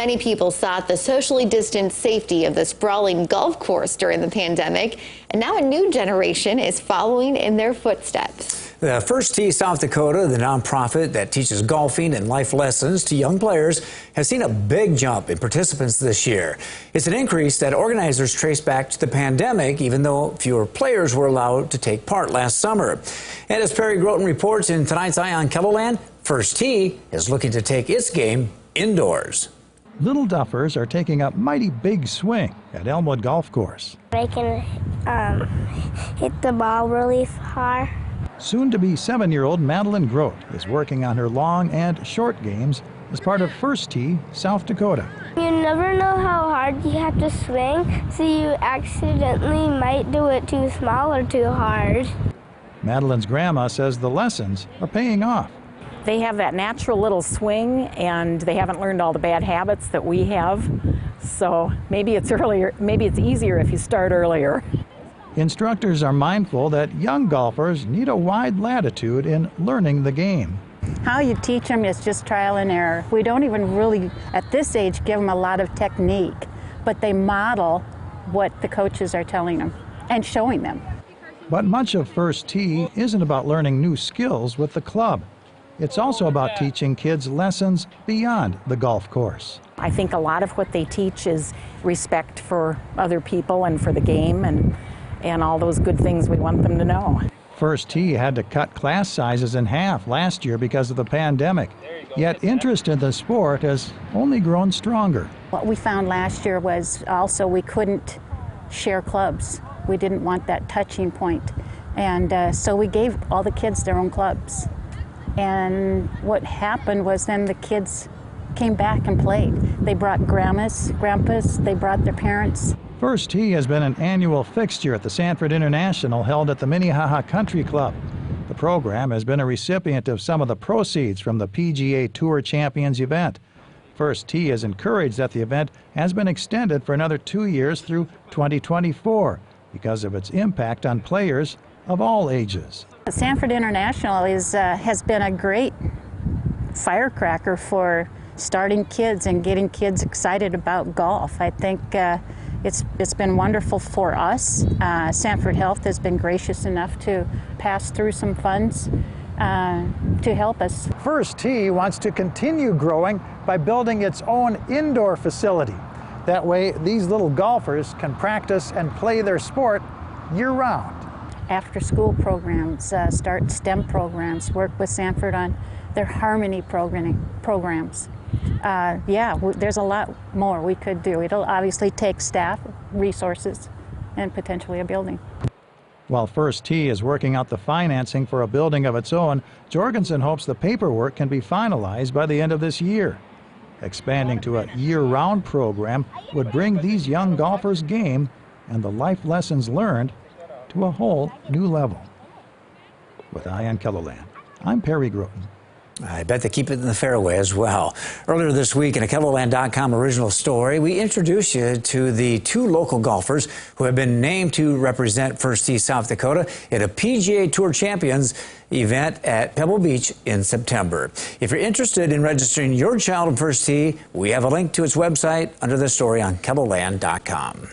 Many people sought the socially distanced safety of the sprawling golf course during the pandemic, and now a new generation is following in their footsteps. The First Tee South Dakota, the nonprofit that teaches golfing and life lessons to young players, has seen a big jump in participants this year. It's an increase that organizers trace back to the pandemic, even though fewer players were allowed to take part last summer. And as Perry Groten reports in tonight's Eye on KELOLAND, First Tee is looking to take its game indoors. Little duffers are taking a mighty big swing at Elmwood Golf Course. I can hit the ball really hard. Soon-to-be 7-year-old MADILYN GROTE is working on her long and short games as part of First Tee South Dakota. You never know how hard you have to swing, so you accidentally might do it too small or too hard. MADILYN's grandma says the lessons are paying off. They have that natural little swing, and they haven't learned all the bad habits that we have. So maybe it's easier if you start earlier. Instructors are mindful that young golfers need a wide latitude in learning the game. How you teach them is just trial and error. We don't even really, at this age, give them a lot of technique, but they model what the coaches are telling them and showing them. But much of First Tee isn't about learning new skills with the club. It's also about teaching kids lessons beyond the golf course. I think a lot of what they teach is respect for other people and for the game and all those good things we want them to know. First Tee had to cut class sizes in half last year because of the pandemic. Yet interest in the sport has only grown stronger. What we found last year was also we couldn't share clubs. We didn't want that touching point. And so we gave all the kids their own clubs. And what happened was then the kids came back and played. They brought grandpas, they brought their parents. First Tee has been an annual fixture at the Sanford International held at the Minnehaha Country Club. The program has been a recipient of some of the proceeds from the PGA Tour Champions event. First Tee has encouraged that the event has been extended for another 2 years through 2024 because of its impact on players of all ages. Sanford International has been a great firecracker for starting kids and getting kids excited about golf. I think it's been wonderful for us. Sanford Health has been gracious enough to pass through some funds to help us. First Tee wants to continue growing by building its own indoor facility. That way, these little golfers can practice and play their sport year-round. After-school programs, start STEM programs, work with Sanford on their harmony programs. There's a lot more we could do. It'll obviously take staff, resources, and potentially a building. While First Tee is working out the financing for a building of its own, Jorgensen hopes the paperwork can be finalized by the end of this year. Expanding to a year-round program would bring these young golfers' game and the life lessons learned to a whole new level. With Eye on KELOLAND, I'm Perry Groten. I bet they keep it in the fairway as well. Earlier this week in a KELOLAND.com original story, we introduced you to the 2 local golfers who have been named to represent First Tee South Dakota at a PGA Tour Champions event at Pebble Beach in September. If you're interested in registering your child in First Tee, we have a link to its website under the story on KELOLAND.com.